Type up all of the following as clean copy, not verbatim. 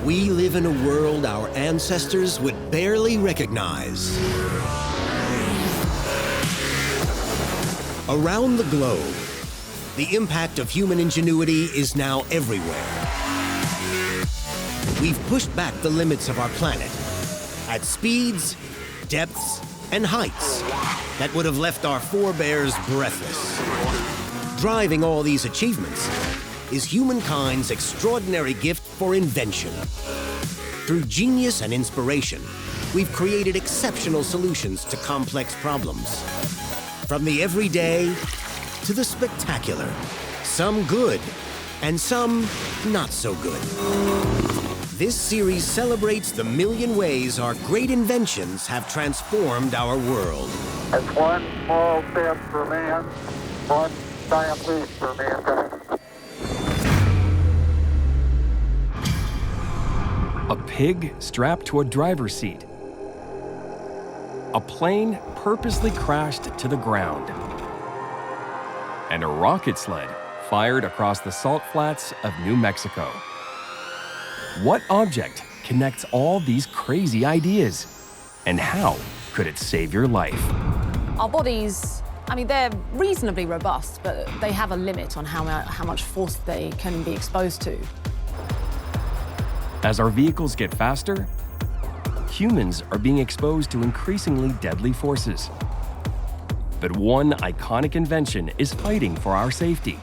We live in a world our ancestors would barely recognize. Around the globe, the impact of human ingenuity is now everywhere. We've pushed back the limits of our planet at speeds, depths, and heights that would have left our forebears breathless. Driving all these achievements is humankind's extraordinary gift for invention. Through genius and inspiration, we've created exceptional solutions to complex problems. From the everyday to the spectacular, some good and some not so good. This series celebrates the million ways our great inventions have transformed our world. It's one small step for man, one giant leap for mankind. A pig strapped to a driver's seat. A plane purposely crashed to the ground. And a rocket sled fired across the salt flats of New Mexico. What object connects all these crazy ideas? And how could it save your life? Our bodies, they're reasonably robust, but they have a limit on how much force they can be exposed to. As our vehicles get faster, humans are being exposed to increasingly deadly forces. But one iconic invention is fighting for our safety.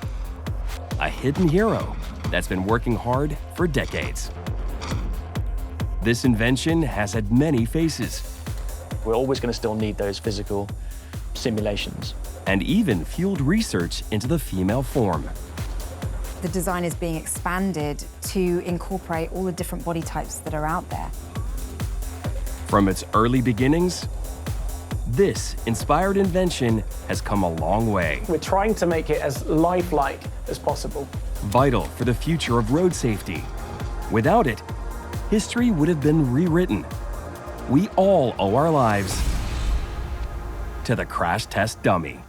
A hidden hero that's been working hard for decades. This invention has had many faces. We're always going to still need those physical simulations. And even fueled research into the female form. The design is being expanded to incorporate all the different body types that are out there. From its early beginnings, this inspired invention has come a long way. We're trying to make it as lifelike as possible. Vital for the future of road safety. Without it, history would have been rewritten. We all owe our lives to the crash test dummy.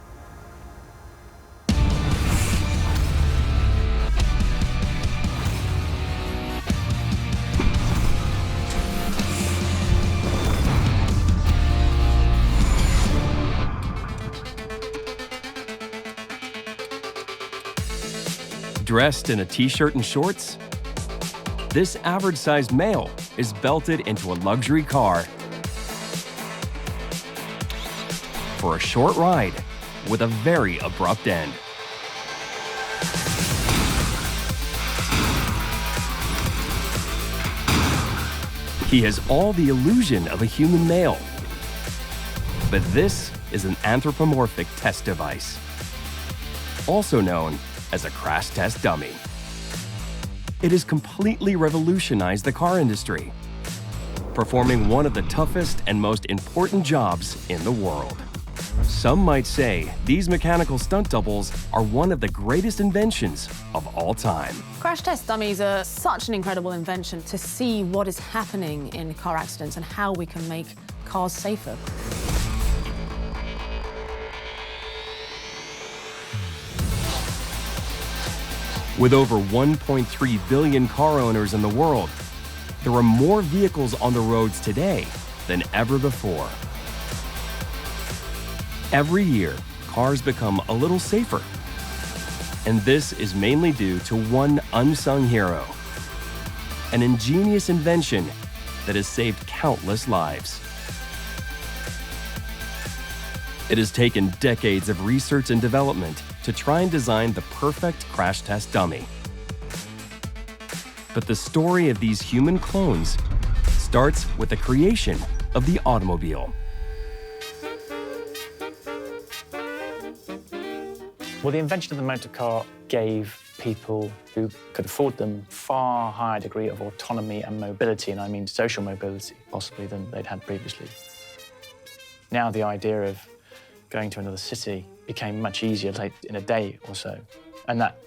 Dressed in a t-shirt and shorts, this average-sized male is belted into a luxury car for a short ride with a very abrupt end. He has all the illusion of a human male, but this is an anthropomorphic test device, also known as a crash test dummy. It has completely revolutionized the car industry, performing one of the toughest and most important jobs in the world. Some might say these mechanical stunt doubles are one of the greatest inventions of all time. Crash test dummies are such an incredible invention to see what is happening in car accidents and how we can make cars safer. With over 1.3 billion car owners in the world, there are more vehicles on the roads today than ever before. Every year, cars become a little safer. And this is mainly due to one unsung hero, an ingenious invention that has saved countless lives. It has taken decades of research and development to try and design the perfect crash test dummy. But the story of these human clones starts with the creation of the automobile. Well, the invention of the motor car gave people who could afford them far higher degree of autonomy and mobility, and I mean social mobility, possibly, than they'd had previously. Now the idea of going to another city became much easier, like in a day or so, and that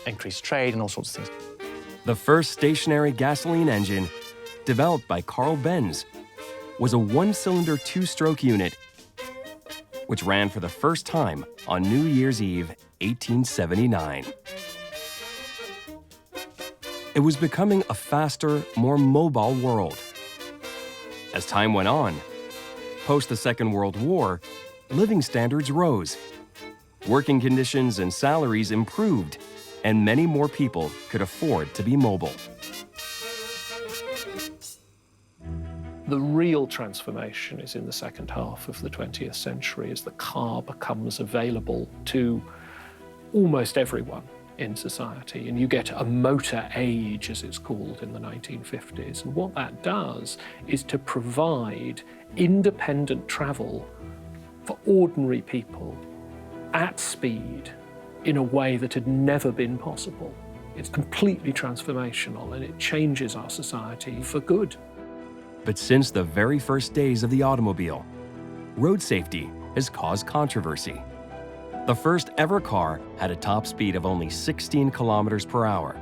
increased trade and all sorts of things. The first stationary gasoline engine, developed by Carl Benz, was a one-cylinder two-stroke unit which ran for the first time on New Year's Eve, 1879. It was becoming a faster, more mobile world. As time went on, post the Second World War, living standards rose. Working conditions and salaries improved, and many more people could afford to be mobile. The real transformation is in the second half of the 20th century as the car becomes available to almost everyone in society, and you get a motor age, as it's called, in the 1950s. And what that does is to provide independent travel for ordinary people at speed in a way that had never been possible. It's completely transformational, and it changes our society for good. But since the very first days of the automobile, road safety has caused controversy. The first ever car had a top speed of only 16 kilometers per hour.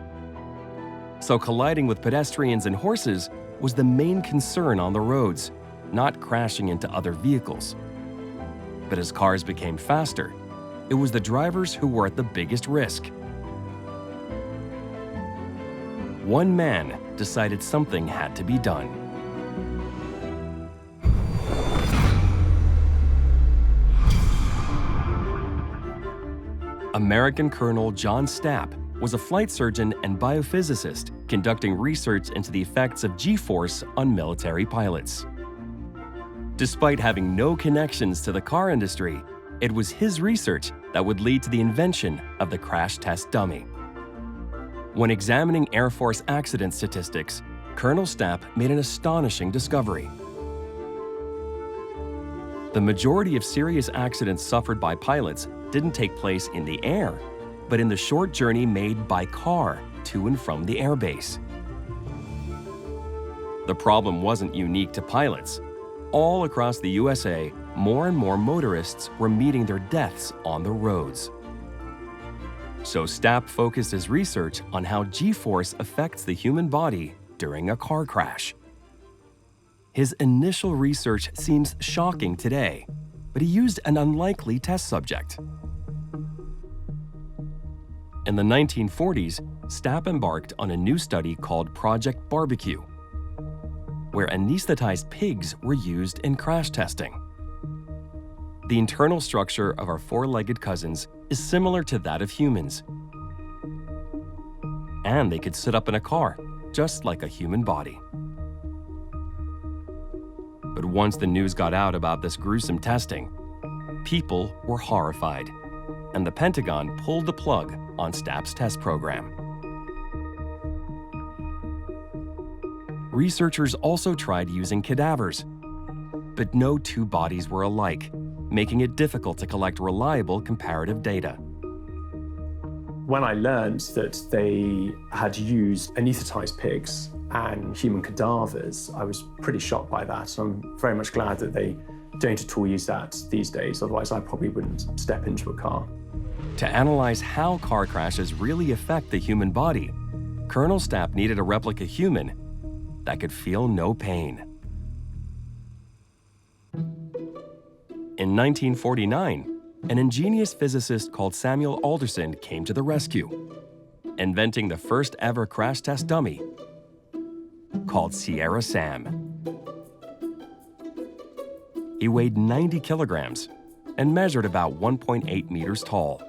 So colliding with pedestrians and horses was the main concern on the roads, not crashing into other vehicles. But as cars became faster, it was the drivers who were at the biggest risk. One man decided something had to be done. American Colonel John Stapp was a flight surgeon and biophysicist conducting research into the effects of G-force on military pilots. Despite having no connections to the car industry, it was his research that would lead to the invention of the crash test dummy. When examining Air Force accident statistics, Colonel Stapp made an astonishing discovery. The majority of serious accidents suffered by pilots didn't take place in the air, but in the short journey made by car to and from the airbase. The problem wasn't unique to pilots. All across the USA, more and more motorists were meeting their deaths on the roads. So Stapp focused his research on how G-force affects the human body during a car crash. His initial research seems shocking today, but he used an unlikely test subject. In the 1940s, Stapp embarked on a new study called Project Barbecue, where anesthetized pigs were used in crash testing. The internal structure of our four-legged cousins is similar to that of humans, and they could sit up in a car, just like a human body. But once the news got out about this gruesome testing, people were horrified, and the Pentagon pulled the plug on Stapp's test program. Researchers also tried using cadavers, but no two bodies were alike, making it difficult to collect reliable comparative data. When I learned that they had used anesthetized pigs and human cadavers, I was pretty shocked by that. So I'm very much glad that they don't at all use that these days, otherwise I probably wouldn't step into a car. To analyze how car crashes really affect the human body, Colonel Stapp needed a replica human that could feel no pain. In 1949, an ingenious physicist called Samuel Alderson came to the rescue, inventing the first ever crash test dummy called Sierra Sam. He weighed 90 kilograms and measured about 1.8 meters tall.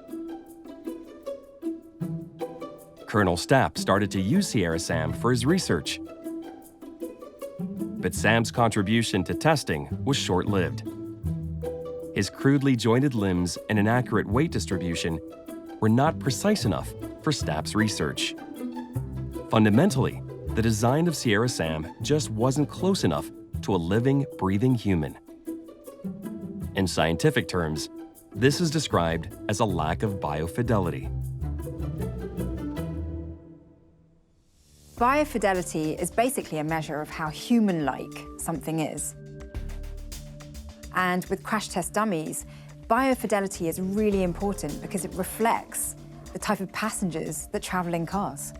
Colonel Stapp started to use Sierra Sam for his research. But Sam's contribution to testing was short-lived. His crudely jointed limbs and inaccurate weight distribution were not precise enough for Stapp's research. Fundamentally, the design of Sierra Sam just wasn't close enough to a living, breathing human. In scientific terms, this is described as a lack of biofidelity. Biofidelity is basically a measure of how human-like something is. And with crash test dummies, biofidelity is really important because it reflects the type of passengers that travel in cars.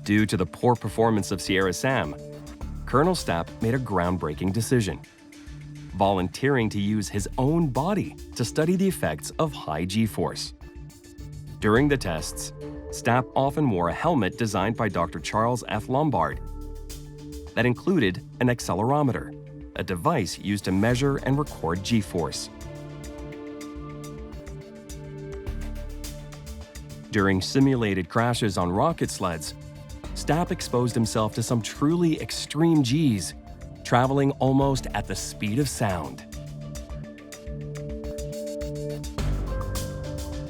Due to the poor performance of Sierra Sam, Colonel Stapp made a groundbreaking decision, volunteering to use his own body to study the effects of high G-force. During the tests, Stapp often wore a helmet designed by Dr. Charles F. Lombard that included an accelerometer, a device used to measure and record G-force. During simulated crashes on rocket sleds, Stapp exposed himself to some truly extreme Gs, traveling almost at the speed of sound.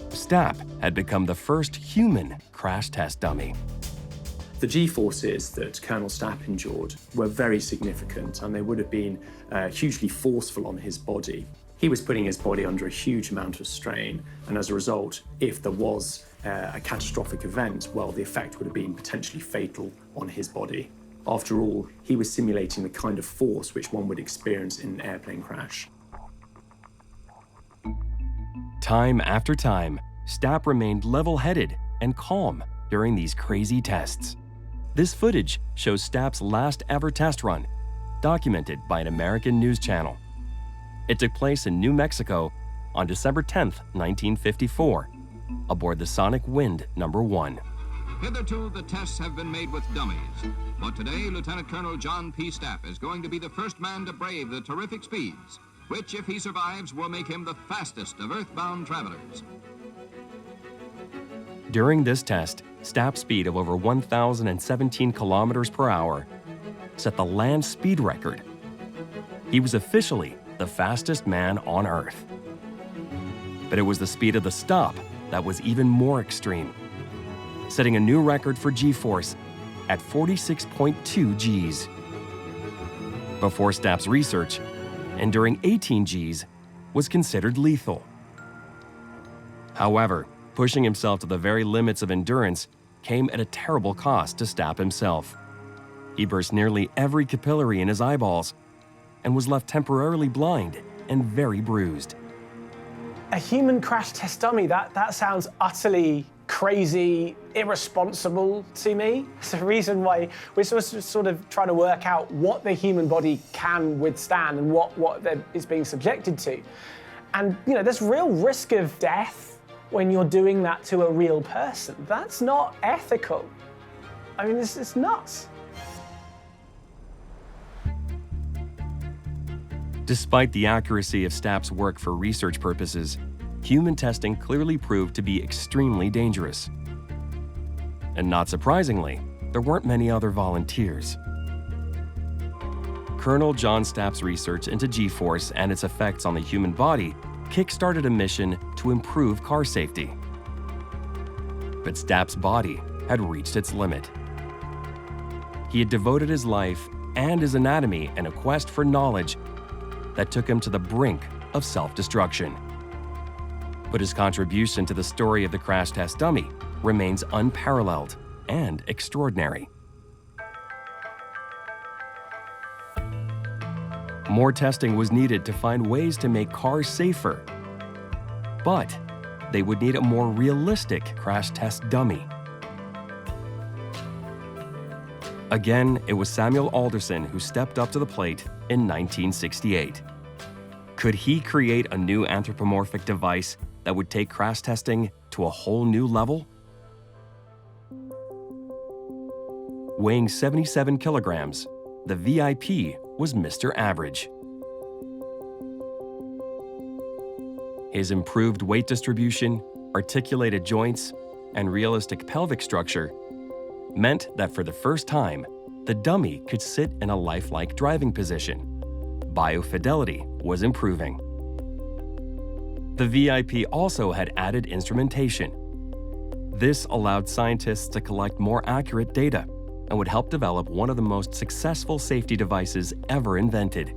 Stapp had become the first human crash test dummy. The G-forces that Colonel Stapp endured were very significant, and they would have been hugely forceful on his body. He was putting his body under a huge amount of strain, and as a result, if there was a catastrophic event, well, the effect would have been potentially fatal on his body. After all, he was simulating the kind of force which one would experience in an airplane crash. Time after time, Stapp remained level-headed and calm during these crazy tests. This footage shows Stapp's last ever test run, documented by an American news channel. It took place in New Mexico on December 10, 1954, aboard the Sonic Wind No. 1. Hitherto, the tests have been made with dummies, but today, Lieutenant Colonel John P. Stapp is going to be the first man to brave the terrific speeds, which, if he survives, will make him the fastest of earthbound travelers. During this test, Stapp's speed of over 1,017 kilometers per hour set the land speed record. He was officially the fastest man on Earth. But it was the speed of the stop that was even more extreme, setting a new record for G-force at 46.2 Gs. Before Stapp's research, enduring 18 Gs was considered lethal. However, pushing himself to the very limits of endurance came at a terrible cost to Stapp himself. He burst nearly every capillary in his eyeballs and was left temporarily blind and very bruised. A human crash test dummy, that sounds utterly crazy, irresponsible to me. It's the reason why we're sort of trying to work out what the human body can withstand and what it's being subjected to. And, you know, there's real risk of death when you're doing that to a real person. That's not ethical. I mean, it's nuts. Despite the accuracy of Stapp's work for research purposes, human testing clearly proved to be extremely dangerous. And not surprisingly, there weren't many other volunteers. Colonel John Stapp's research into G-force and its effects on the human body kick-started a mission to improve car safety. But Stapp's body had reached its limit. He had devoted his life and his anatomy in a quest for knowledge that took him to the brink of self-destruction. But his contribution to the story of the crash test dummy remains unparalleled and extraordinary. More testing was needed to find ways to make cars safer, but they would need a more realistic crash test dummy. Again, it was Samuel Alderson who stepped up to the plate in 1968. Could he create a new anthropomorphic device that would take crash testing to a whole new level? Weighing 77 kilograms, the VIP was Mr. Average. His improved weight distribution, articulated joints, and realistic pelvic structure meant that for the first time, the dummy could sit in a lifelike driving position. Biofidelity was improving. The VIP also had added instrumentation. This allowed scientists to collect more accurate data and would help develop one of the most successful safety devices ever invented: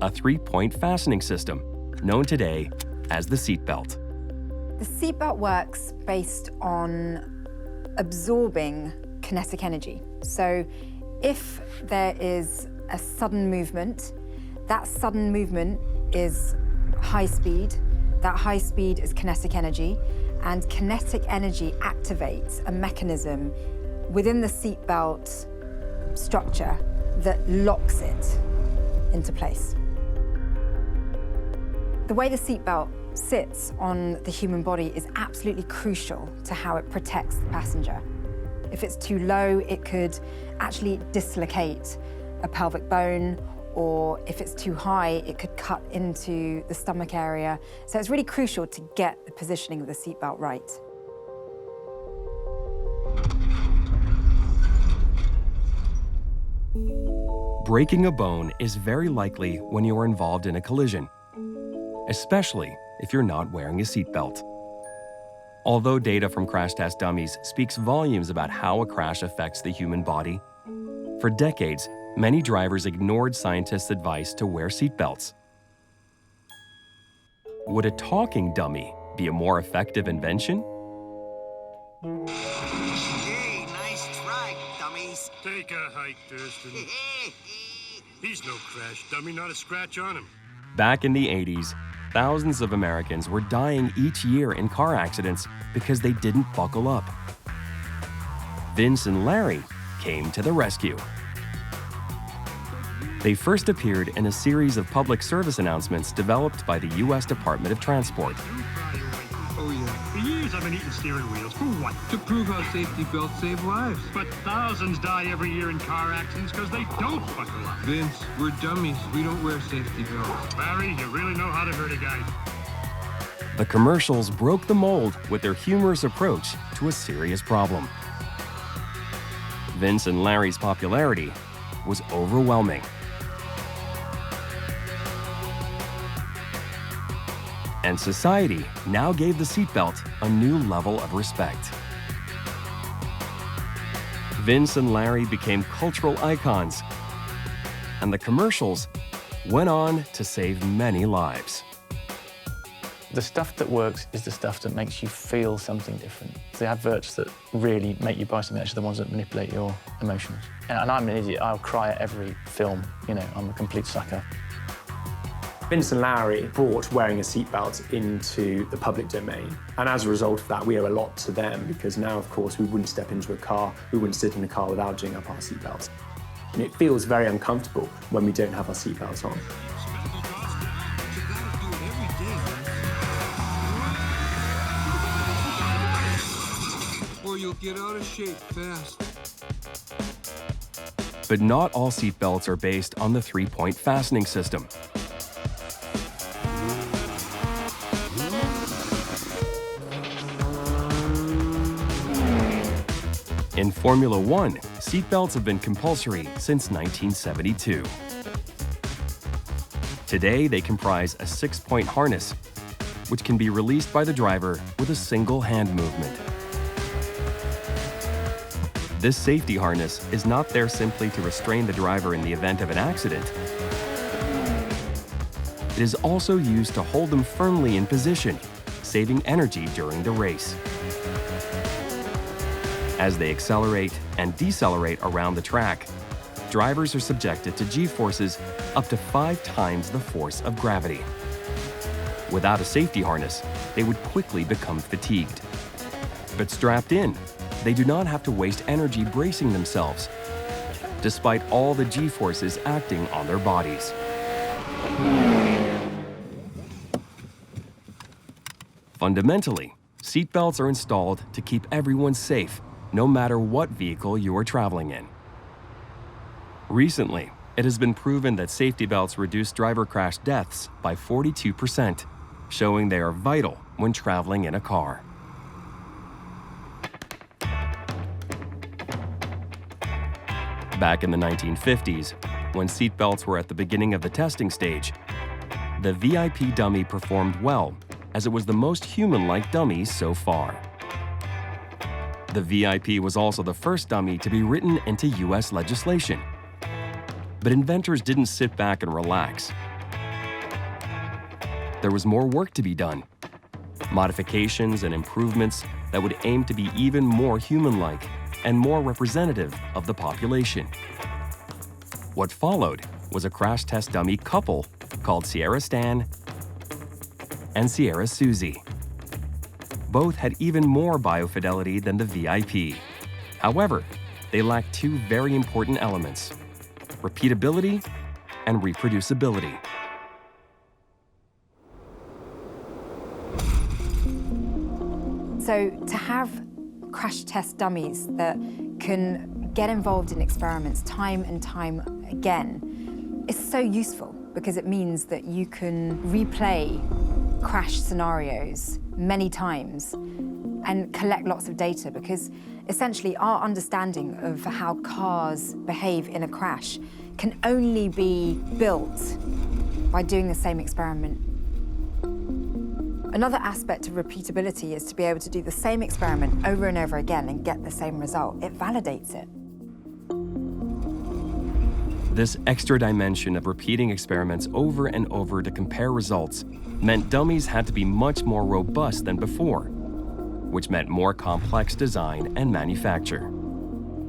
a 3-point fastening system, known today as the seatbelt. The seatbelt works based on absorbing kinetic energy. So if there is a sudden movement, that sudden movement is high speed, that high speed is kinetic energy, and kinetic energy activates a mechanism within the seatbelt structure that locks it into place. The way the seatbelt sits on the human body is absolutely crucial to how it protects the passenger. If it's too low, it could actually dislocate a pelvic bone, or if it's too high, it could cut into the stomach area. So it's really crucial to get the positioning of the seatbelt right. Breaking a bone is very likely when you are involved in a collision, especially if you're not wearing a seatbelt. Although data from crash test dummies speaks volumes about how a crash affects the human body, for decades, many drivers ignored scientists' advice to wear seatbelts. Would a talking dummy be a more effective invention? Hey, nice try, dummies. Take a hike, Thurston. He's no crash dummy, not a scratch on him. Back in the 80s, thousands of Americans were dying each year in car accidents because they didn't buckle up. Vince and Larry came to the rescue. They first appeared in a series of public service announcements developed by the U.S. Department of Transport. Oh, yeah. For years I've been eating steering wheels. For what? To prove how safety belts save lives. But thousands die every year in car accidents because they don't buckle up. Vince, we're dummies. We don't wear safety belts. Larry, you really know how to hurt a guy. The commercials broke the mold with their humorous approach to a serious problem. Vince and Larry's popularity was overwhelming. And society now gave the seatbelt a new level of respect. Vince and Larry became cultural icons, and the commercials went on to save many lives. The stuff that works is the stuff that makes you feel something different. The adverts that really make you buy something are actually the ones that manipulate your emotions. And I'm an idiot. I'll cry at every film. You know, I'm a complete sucker. Vince and Larry brought wearing a seatbelt into the public domain. And as a result of that, we owe a lot to them, because now, of course, we wouldn't step into a car, we wouldn't sit in a car without doing up our seatbelts. And it feels very uncomfortable when we don't have our seatbelts on. Or you'll get out of shape fast. But not all seatbelts are based on the three-point fastening system. In Formula One, seatbelts have been compulsory since 1972. Today, they comprise a 6-point harness, which can be released by the driver with a single hand movement. This safety harness is not there simply to restrain the driver in the event of an accident. It is also used to hold them firmly in position, saving energy during the race. As they accelerate and decelerate around the track, drivers are subjected to G-forces up to 5 times the force of gravity. Without a safety harness, they would quickly become fatigued. But strapped in, they do not have to waste energy bracing themselves, despite all the G-forces acting on their bodies. Fundamentally, seatbelts are installed to keep everyone safe, no matter what vehicle you are traveling in. Recently, it has been proven that safety belts reduce driver crash deaths by 42%, showing they are vital when traveling in a car. Back in the 1950s, when seatbelts were at the beginning of the testing stage, the VIP dummy performed well, as it was the most human-like dummy so far. The VIP was also the first dummy to be written into US legislation. But inventors didn't sit back and relax. There was more work to be done. Modifications and improvements that would aim to be even more human-like and more representative of the population. What followed was a crash test dummy couple called Sierra Stan and Sierra Susie. Both had even more biofidelity than the VIP. However, they lacked 2 very important elements: repeatability and reproducibility. So to have crash test dummies that can get involved in experiments time and time again is so useful, because it means that you can replay crash scenarios many times and collect lots of data, because essentially our understanding of how cars behave in a crash can only be built by doing the same experiment. Another aspect of repeatability is to be able to do the same experiment over and over again and get the same result. It validates it. This extra dimension of repeating experiments over and over to compare results meant dummies had to be much more robust than before, which meant more complex design and manufacture.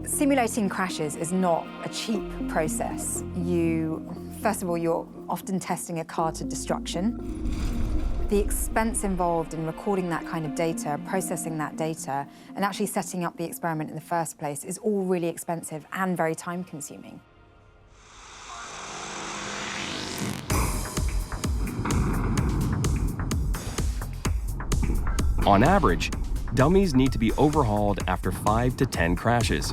Simulating crashes is not a cheap process. First of all, you're often testing a car to destruction. The expense involved in recording that kind of data, processing that data, and actually setting up the experiment in the first place is all really expensive and very time-consuming. On average, dummies need to be overhauled after 5 to 10 crashes.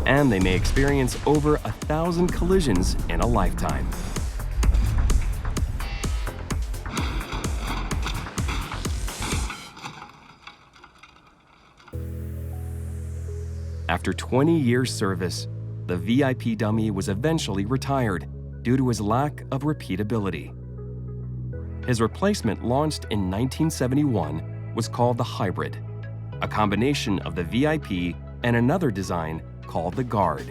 And they may experience over 1,000 collisions in a lifetime. After 20 years service, the VIP dummy was eventually retired due to his lack of repeatability. His replacement, launched in 1971, was called the Hybrid, a combination of the VIP and another design called the Guard.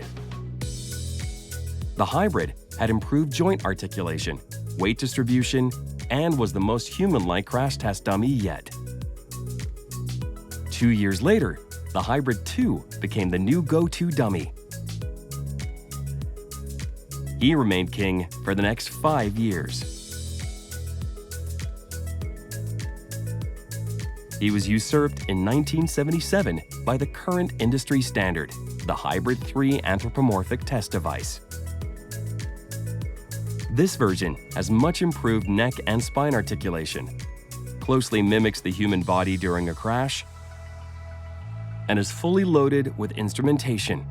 The Hybrid had improved joint articulation, weight distribution, and was the most human-like crash test dummy yet. 2 years later, the Hybrid 2 became the new go-to dummy. He remained king for the next 5 years. He was usurped in 1977 by the current industry standard, the Hybrid 3 anthropomorphic test device. This version has much improved neck and spine articulation, closely mimics the human body during a crash, and is fully loaded with instrumentation.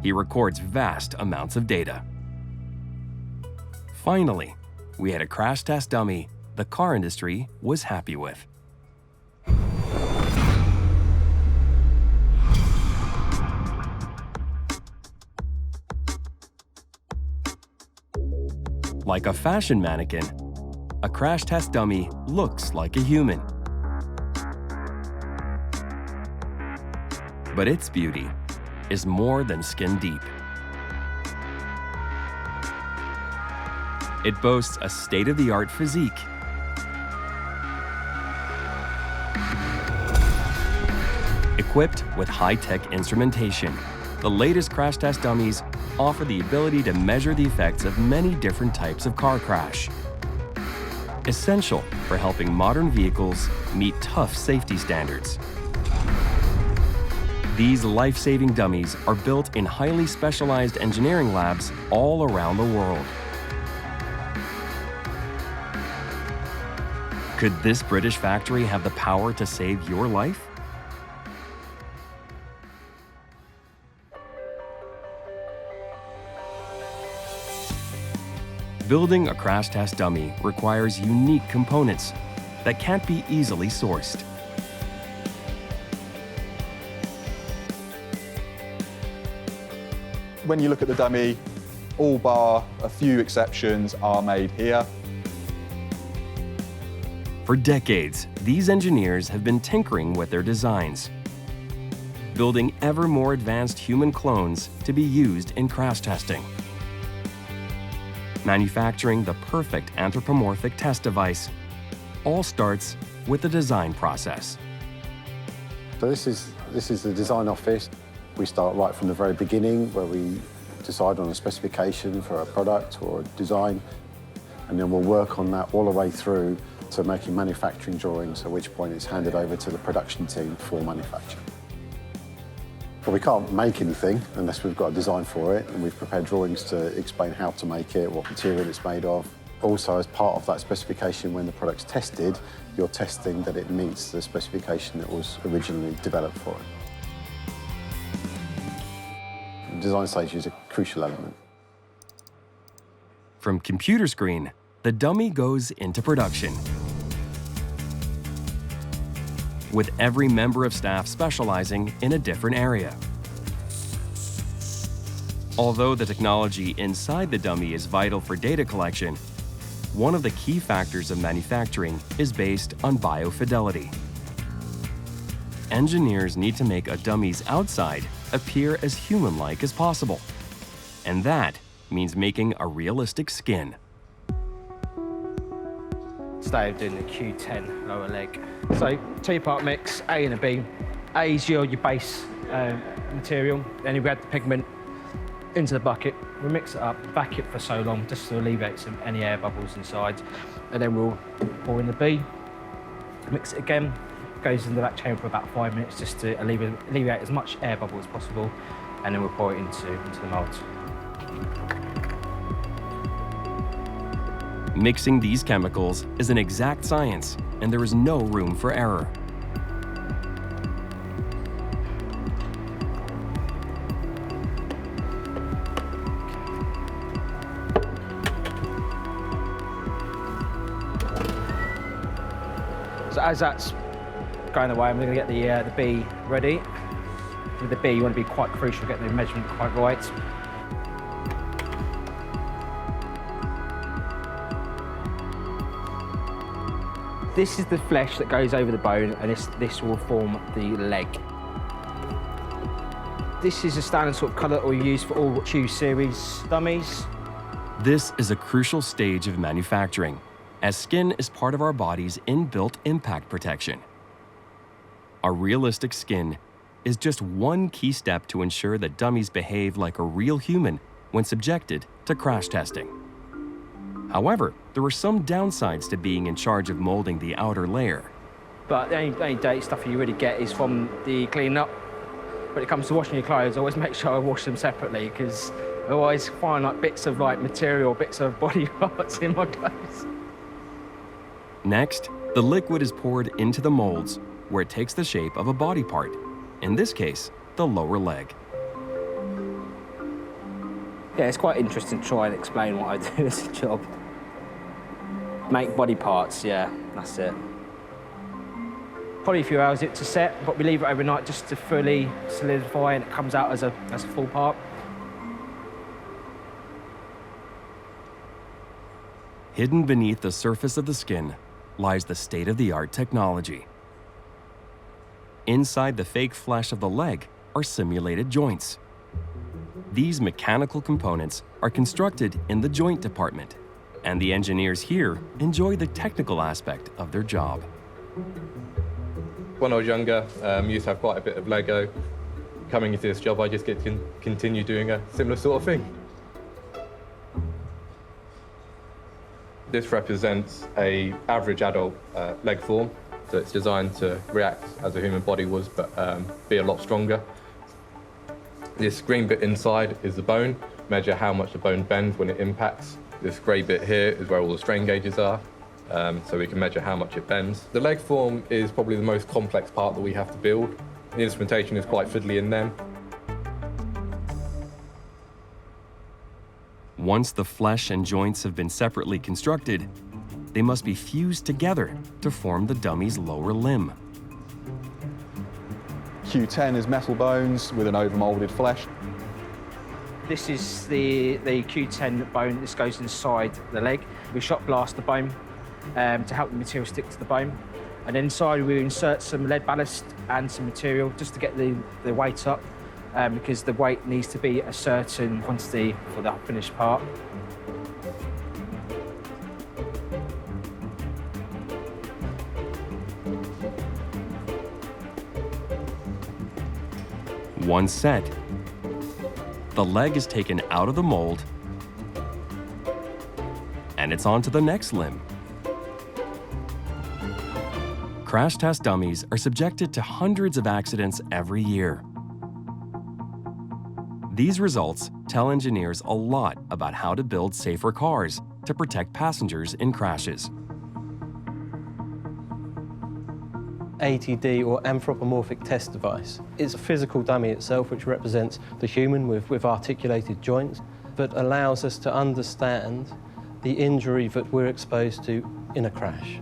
He records vast amounts of data. Finally, we had a crash test dummy the car industry was happy with. Like a fashion mannequin, a crash test dummy looks like a human. But its beauty is more than skin deep. It boasts a state-of-the-art physique, equipped with high-tech instrumentation. The latest crash test dummies offer the ability to measure the effects of many different types of car crash, essential for helping modern vehicles meet tough safety standards. These life-saving dummies are built in highly specialized engineering labs all around the world. Could this British factory have the power to save your life? Building a crash test dummy requires unique components that can't be easily sourced. When you look at the dummy, all bar a few exceptions are made here. For decades, these engineers have been tinkering with their designs, building ever more advanced human clones to be used in crash testing. Manufacturing the perfect anthropomorphic test device all starts with the design process. So this is the design office. We start right from the very beginning, where we decide on a specification for a product or a design, and then we'll work on that all the way through to making manufacturing drawings, at which point it's handed over to the production team for manufacture. But we can't make anything unless we've got a design for it, and we've prepared drawings to explain how to make it, what material it's made of, Also, as part of that specification, when the product's tested, you're testing that it meets the specification that was originally developed for it. The design stage is a crucial element. From computer screen, the dummy goes into production, with every member of staff specializing in a different area. Although the technology inside the dummy is vital for data collection, one of the key factors of manufacturing is based on biofidelity. Engineers need to make a dummy's outside appear as human-like as possible, and that means making a realistic skin. Today I'm doing the Q10 lower leg. So two-part mix, A and a B. A is your base material, then we add the pigment into the bucket, we'll mix it up, vac it for so long just to alleviate any air bubbles inside, and then we'll pour in the B, mix it again, goes in the vac chamber for about 5 minutes just to alleviate as much air bubble as possible, and then we'll pour it into the mould. Mixing these chemicals is an exact science, and there is no room for error. So as that's going away, I'm going to get the B ready. With the B, you want to be quite crucial, get the measurement quite right. This is the flesh that goes over the bone, and this will form the leg. This is a standard sort of colour that we use for all docu-series dummies. This is a crucial stage of manufacturing, as skin is part of our body's inbuilt impact protection. A realistic skin is just one key step to ensure that dummies behave like a real human when subjected to crash testing. However, there are some downsides to being in charge of molding the outer layer. But the only dirty stuff you really get is from the clean-up. When it comes to washing your clothes, I always make sure I wash them separately, because I always find like bits of material, bits of body parts in my clothes. Next, the liquid is poured into the molds, where it takes the shape of a body part, in this case, the lower leg. Yeah, it's quite interesting to try and explain what I do as a job. Make body parts, yeah, that's it. Probably a few hours it to set, but we leave it overnight just to fully solidify, and it comes out as a full part. Hidden beneath the surface of the skin lies the state-of-the-art technology. Inside the fake flesh of the leg are simulated joints. These mechanical components are constructed in the joint department, and the engineers here enjoy the technical aspect of their job. When I was younger, I used to have quite a bit of Lego. Coming into this job, I just get to continue doing a similar sort of thing. This represents an average adult leg form, so it's designed to react as a human body was, but be a lot stronger. This green bit inside is the bone, measure how much the bone bends when it impacts. This grey bit here is where all the strain gauges are, so we can measure how much it bends. The leg form is probably the most complex part that we have to build. The instrumentation is quite fiddly in them. Once the flesh and joints have been separately constructed, they must be fused together to form the dummy's lower limb. Q10 is metal bones with an overmolded flesh. This is the Q10 bone. This goes inside the leg. We shot blast the bone to help the material stick to the bone. And inside we insert some lead ballast and some material just to get the weight up, because the weight needs to be a certain quantity for the finished part. Once set, the leg is taken out of the mold, and it's on to the next limb. Crash test dummies are subjected to hundreds of accidents every year. These results tell engineers a lot about how to build safer cars to protect passengers in crashes. ATD, or anthropomorphic test device, is a physical dummy itself which represents the human with articulated joints, but allows us to understand the injury that we're exposed to in a crash.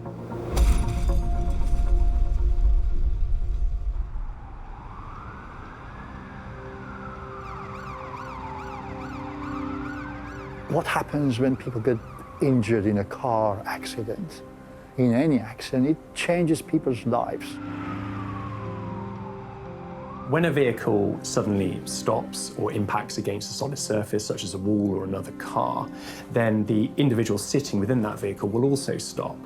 What happens when people get injured in a car accident? In any accident, it changes people's lives. When a vehicle suddenly stops or impacts against a solid surface, such as a wall or another car, then the individual sitting within that vehicle will also stop.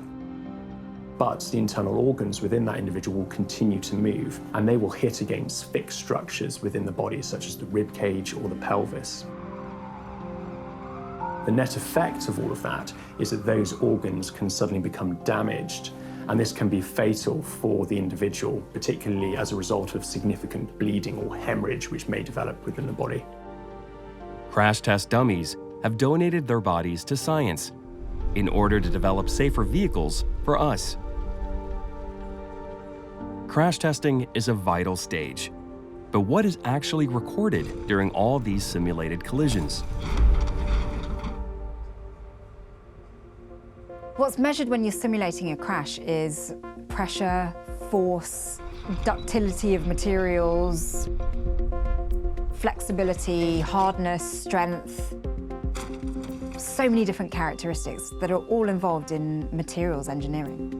But the internal organs within that individual will continue to move, and they will hit against fixed structures within the body, such as the rib cage or the pelvis. The net effect of all of that is that those organs can suddenly become damaged, and this can be fatal for the individual, particularly as a result of significant bleeding or hemorrhage which may develop within the body. Crash test dummies have donated their bodies to science in order to develop safer vehicles for us. Crash testing is a vital stage, but what is actually recorded during all these simulated collisions? What's measured when you're simulating a crash is pressure, force, ductility of materials, flexibility, hardness, strength. So many different characteristics that are all involved in materials engineering.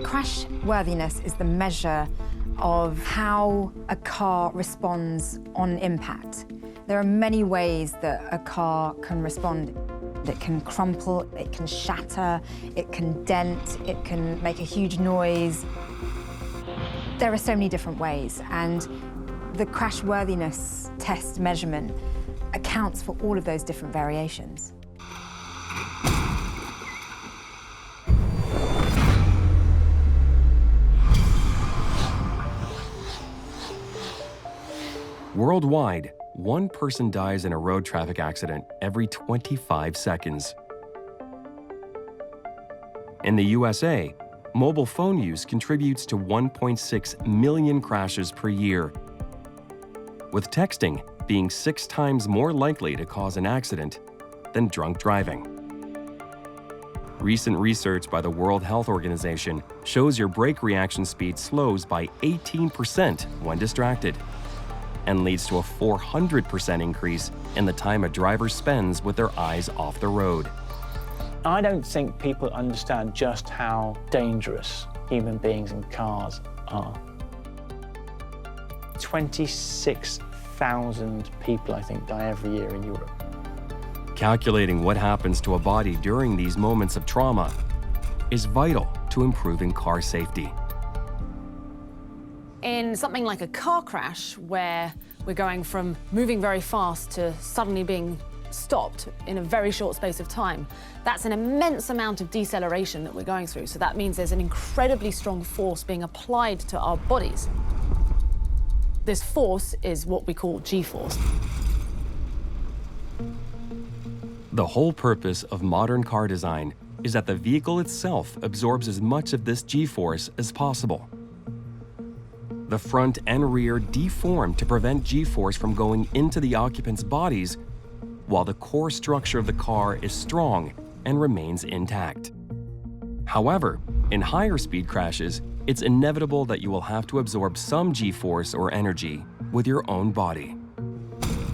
Crash worthiness is the measure of how a car responds on impact. There are many ways that a car can respond. It can crumple, it can shatter, it can dent, it can make a huge noise. There are so many different ways, and the crash worthiness test measurement accounts for all of those different variations. Worldwide, one person dies in a road traffic accident every 25 seconds. In the USA, mobile phone use contributes to 1.6 million crashes per year, with texting being 6 times more likely to cause an accident than drunk driving. Recent research by the World Health Organization shows your brake reaction speed slows by 18% when distracted, and leads to a 400% increase in the time a driver spends with their eyes off the road. I don't think people understand just how dangerous human beings in cars are. 26,000 people, I think, die every year in Europe. Calculating what happens to a body during these moments of trauma is vital to improving car safety. In something like a car crash, where we're going from moving very fast to suddenly being stopped in a very short space of time, that's an immense amount of deceleration that we're going through. So that means there's an incredibly strong force being applied to our bodies. This force is what we call G-force. The whole purpose of modern car design is that the vehicle itself absorbs as much of this G-force as possible. The front and rear deform to prevent G-force from going into the occupants' bodies, while the core structure of the car is strong and remains intact. However, in higher speed crashes, it's inevitable that you will have to absorb some G-force or energy with your own body.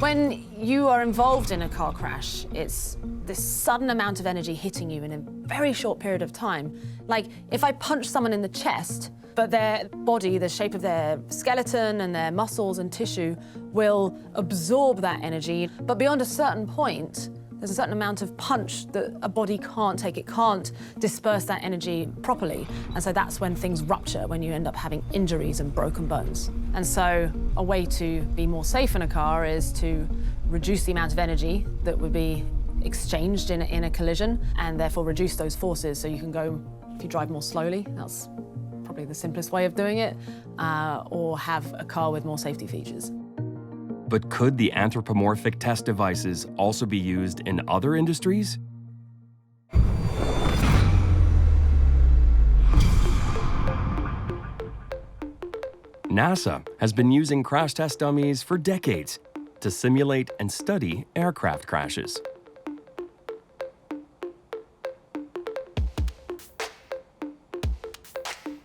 When you are involved in a car crash, it's this sudden amount of energy hitting you in a very short period of time. Like, if I punch someone in the chest, but their body, the shape of their skeleton and their muscles and tissue will absorb that energy. But beyond a certain point, there's a certain amount of punch that a body can't take. It can't disperse that energy properly. And so that's when things rupture, when you end up having injuries and broken bones. And so a way to be more safe in a car is to reduce the amount of energy that would be exchanged in a collision, and therefore reduce those forces so you can go, if you drive more slowly, that's probably the simplest way of doing it, or have a car with more safety features. But could the anthropomorphic test devices also be used in other industries? NASA has been using crash test dummies for decades to simulate and study aircraft crashes.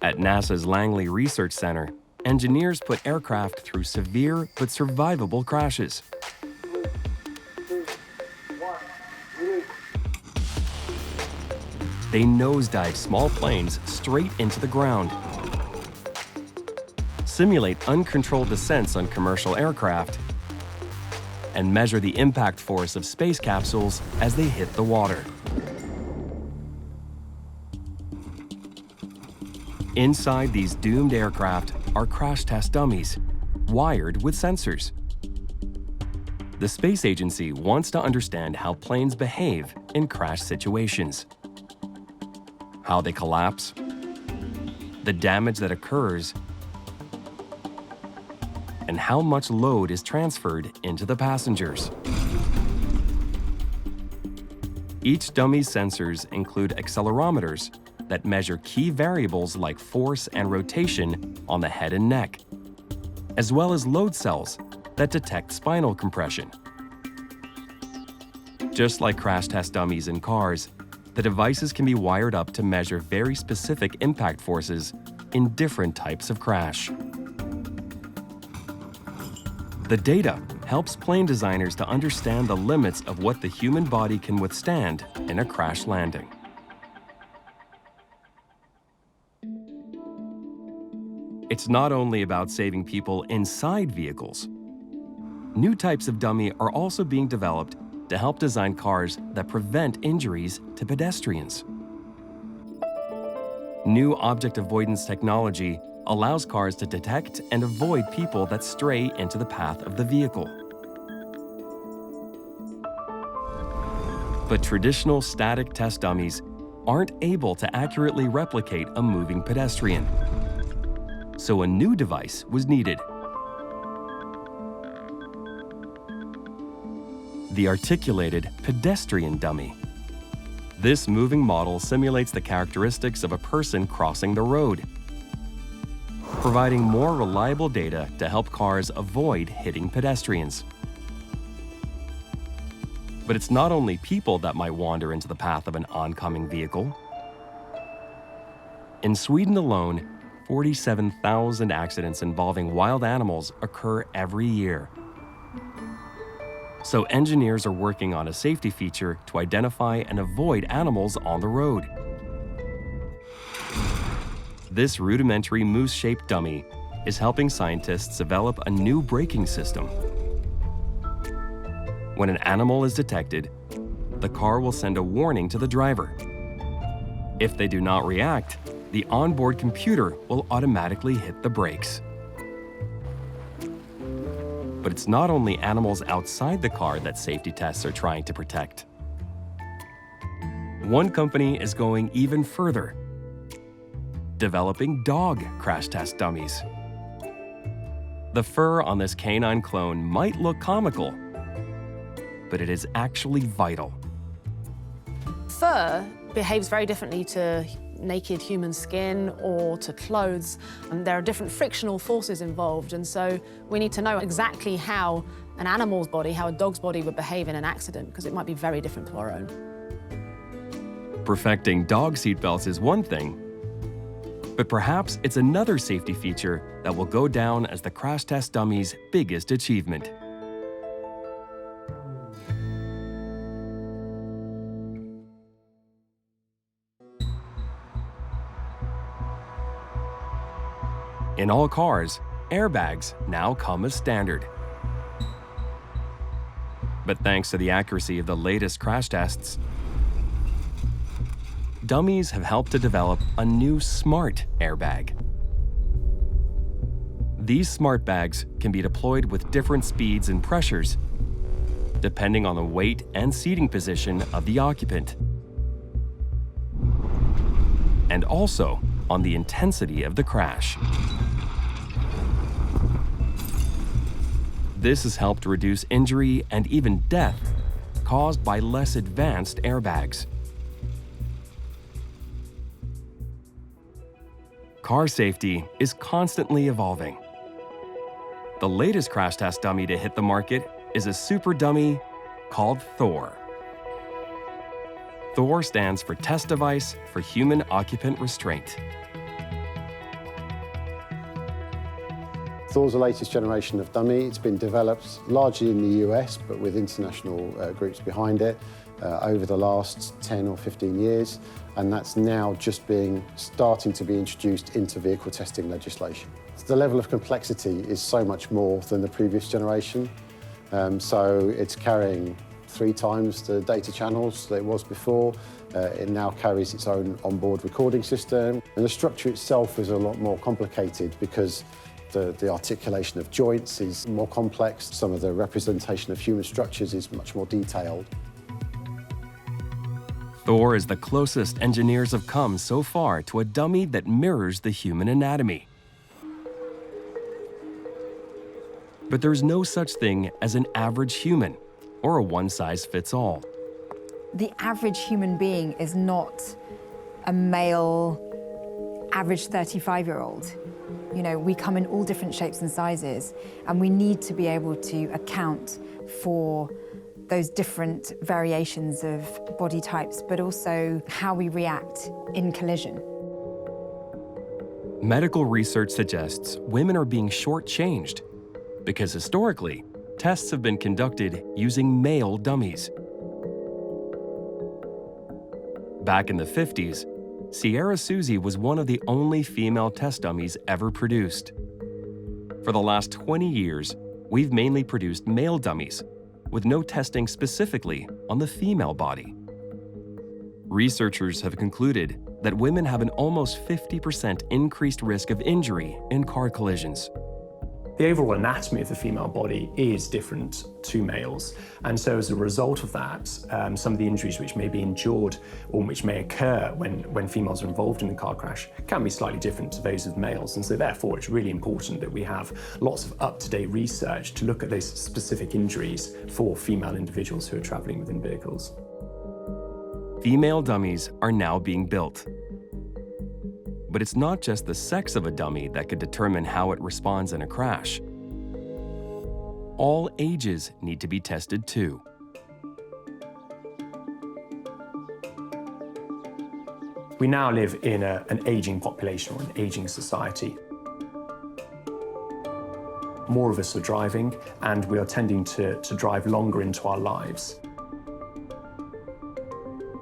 At NASA's Langley Research Center, engineers put aircraft through severe but survivable crashes. They nosedive small planes straight into the ground, simulate uncontrolled descents on commercial aircraft, and measure the impact force of space capsules as they hit the water. Inside these doomed aircraft are crash test dummies, wired with sensors. The space agency wants to understand how planes behave in crash situations, how they collapse, the damage that occurs, and how much load is transferred into the passengers. Each dummy's sensors include accelerometers that measure key variables like force and rotation on the head and neck, as well as load cells that detect spinal compression. Just like crash test dummies in cars, the devices can be wired up to measure very specific impact forces in different types of crash. The data helps plane designers to understand the limits of what the human body can withstand in a crash landing. It's not only about saving people inside vehicles. New types of dummy are also being developed to help design cars that prevent injuries to pedestrians. New object avoidance technology allows cars to detect and avoid people that stray into the path of the vehicle. But traditional static test dummies aren't able to accurately replicate a moving pedestrian. So a new device was needed. The articulated pedestrian dummy. This moving model simulates the characteristics of a person crossing the road, providing more reliable data to help cars avoid hitting pedestrians. But it's not only people that might wander into the path of an oncoming vehicle. In Sweden alone, 47,000 accidents involving wild animals occur every year. So engineers are working on a safety feature to identify and avoid animals on the road. This rudimentary moose-shaped dummy is helping scientists develop a new braking system. When an animal is detected, the car will send a warning to the driver. If they do not react, the onboard computer will automatically hit the brakes. But it's not only animals outside the car that safety tests are trying to protect. One company is going even further, developing dog crash test dummies. The fur on this canine clone might look comical, but it is actually vital. Fur behaves very differently to naked human skin or to clothes. And there are different frictional forces involved, and so we need to know exactly how an animal's body, how a dog's body would behave in an accident, because it might be very different to our own. Perfecting dog seatbelts is one thing, but perhaps it's another safety feature that will go down as the crash test dummy's biggest achievement. In all cars, airbags now come as standard. But thanks to the accuracy of the latest crash tests, Dummies have helped to develop a new smart airbag. These smart bags can be deployed with different speeds and pressures, depending on the weight and seating position of the occupant, and also on the intensity of the crash. This has helped reduce injury and even death caused by less advanced airbags. Car safety is constantly evolving, The latest crash test dummy to hit the market is a super dummy called Thor. Thor stands for Test Device for Human Occupant Restraint. Thor's the latest generation of dummy. It's been developed largely in the US, but with international groups behind it over the last 10 or 15 years. And that's now just starting to be introduced into vehicle testing legislation. The level of complexity is so much more than the previous generation. So it's carrying 3 times the data channels that it was before. It now carries its own onboard recording system. And the structure itself is a lot more complicated because the articulation of joints is more complex. Some of the representation of human structures is much more detailed. Thor is the closest engineers have come so far to a dummy that mirrors the human anatomy. But there's no such thing as an average human or a one-size-fits-all. The average human being is not a male, average 35-year-old. You know, we come in all different shapes and sizes, and we need to be able to account for those different variations of body types, but also how we react in collision. Medical research suggests women are being shortchanged because historically, tests have been conducted using male dummies. Back in the 50s, Sierra Susie was one of the only female test dummies ever produced. For the last 20 years, we've mainly produced male dummies, with no testing specifically on the female body. Researchers have concluded that women have an almost 50% increased risk of injury in car collisions. The overall anatomy of the female body is different to males, and so as a result of that, some of the injuries which may be endured or which may occur when females are involved in a car crash can be slightly different to those of males, and so therefore it's really important that we have lots of up-to-date research to look at those specific injuries for female individuals who are travelling within vehicles. Female dummies are now being built. But it's not just the sex of a dummy that could determine how it responds in a crash. All ages need to be tested too. We now live in an aging population or an aging society. More of us are driving, and we are tending to drive longer into our lives.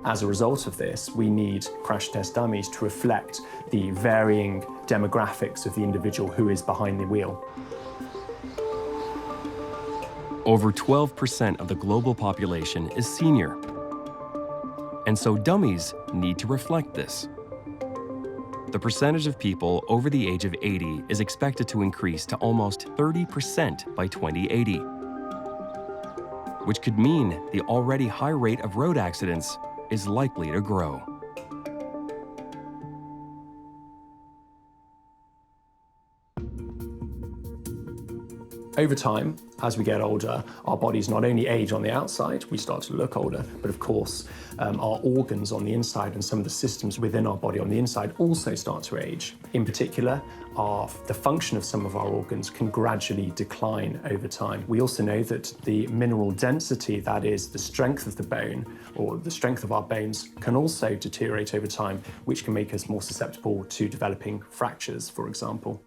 As a result of this, we need crash test dummies to reflect the varying demographics of the individual who is behind the wheel. Over 12% of the global population is senior. And so dummies need to reflect this. The percentage of people over the age of 80 is expected to increase to almost 30% by 2080, which could mean the already high rate of road accidents is likely to grow. Over time, as we get older, our bodies not only age on the outside, we start to look older, but of course, our organs on the inside and some of the systems within our body on the inside also start to age. In particular, the function of some of our organs can gradually decline over time. We also know that the mineral density, that is the strength of the bone or the strength of our bones, can also deteriorate over time, which can make us more susceptible to developing fractures, for example.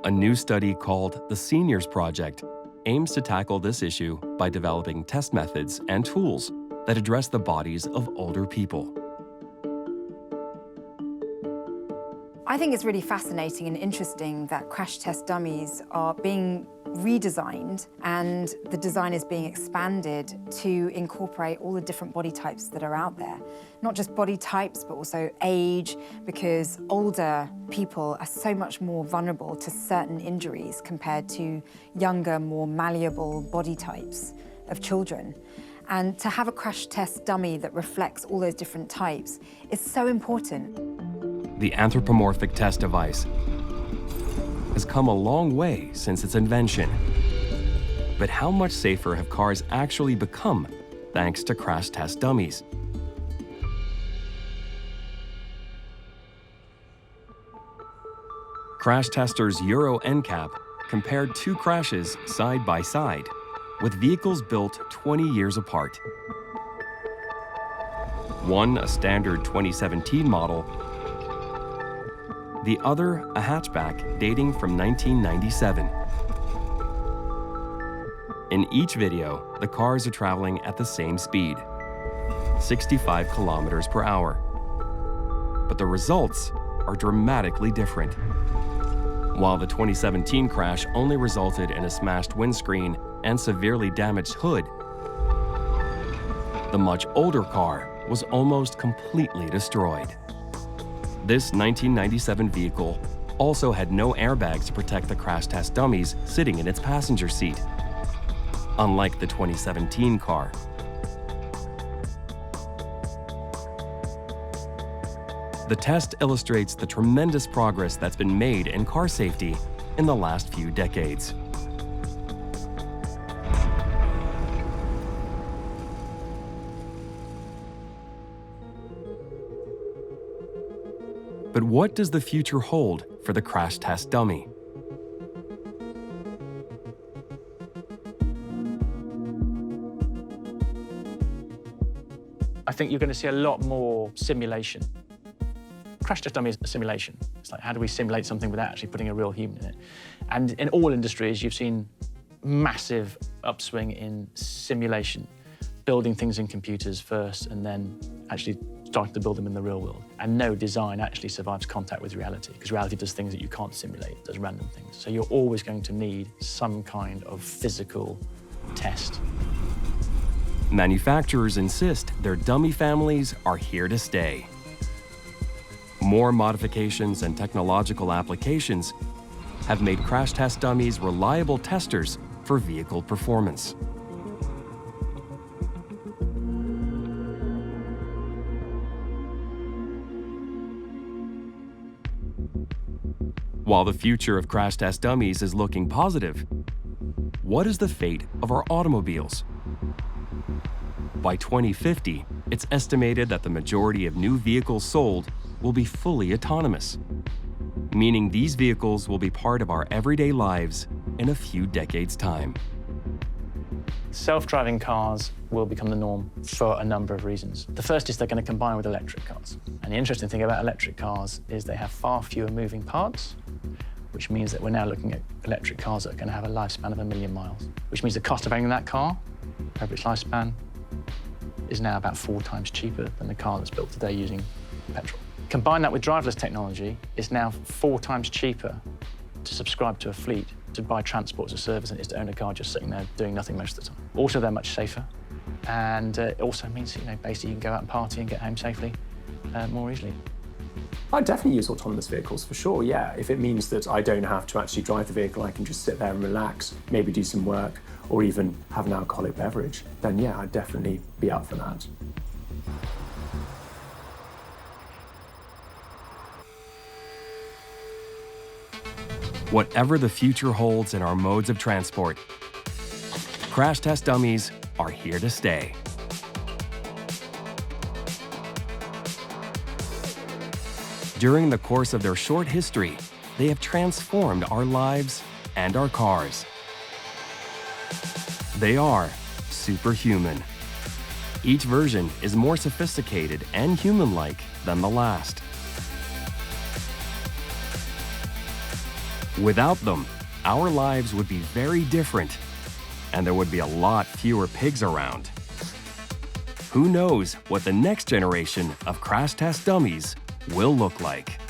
A new study called the Seniors Project aims to tackle this issue by developing test methods and tools that address the bodies of older people. I think it's really fascinating and interesting that crash test dummies are being redesigned and the design is being expanded to incorporate all the different body types that are out there. Not just body types, but also age, because older people are so much more vulnerable to certain injuries compared to younger, more malleable body types of children. And to have a crash test dummy that reflects all those different types is so important. The anthropomorphic test device has come a long way since its invention. But how much safer have cars actually become thanks to crash test dummies? Crash testers Euro NCAP compared two crashes side by side with vehicles built 20 years apart. One a standard 2017 model, the other a hatchback dating from 1997. In each video, the cars are traveling at the same speed, 65 kilometers per hour. But the results are dramatically different. While the 2017 crash only resulted in a smashed windscreen and severely damaged hood, the much older car was almost completely destroyed. This 1997 vehicle also had no airbags to protect the crash test dummies sitting in its passenger seat, unlike the 2017 car. The test illustrates the tremendous progress that's been made in car safety in the last few decades. But what does the future hold for the crash test dummy? I think you're going to see a lot more simulation. Crash test dummy is a simulation. It's like, how do we simulate something without actually putting a real human in it? And in all industries, you've seen massive upswing in simulation, building things in computers first and then actually starting to build them in the real world. And no design actually survives contact with reality, because reality does things that you can't simulate, it does random things. So you're always going to need some kind of physical test. Manufacturers insist their dummy families are here to stay. More modifications and technological applications have made crash test dummies reliable testers for vehicle performance. While the future of crash test dummies is looking positive, what is the fate of our automobiles? By 2050, it's estimated that the majority of new vehicles sold will be fully autonomous, meaning these vehicles will be part of our everyday lives in a few decades' time. Self-driving cars will become the norm for a number of reasons. The first is they're going to combine with electric cars. And the interesting thing about electric cars is they have far fewer moving parts, which means that we're now looking at electric cars that are going to have a lifespan of 1 million miles, which means the cost of owning that car over its lifespan is now about 4 times cheaper than the car that's built today using petrol. Combine that with driverless technology, it's now 4 times cheaper to subscribe to a fleet, to buy transport as a service, than it is to own a car just sitting there doing nothing most of the time. Also, they're much safer, and it also means, basically you can go out and party and get home safely more easily. I'd definitely use autonomous vehicles for sure, yeah. If it means that I don't have to actually drive the vehicle, I can just sit there and relax, maybe do some work, or even have an alcoholic beverage, then yeah, I'd definitely be up for that. Whatever the future holds in our modes of transport, crash test dummies are here to stay. During the course of their short history, they have transformed our lives and our cars. They are superhuman. Each version is more sophisticated and human-like than the last. Without them, our lives would be very different, and there would be a lot fewer pigs around. Who knows what the next generation of crash test dummies will look like?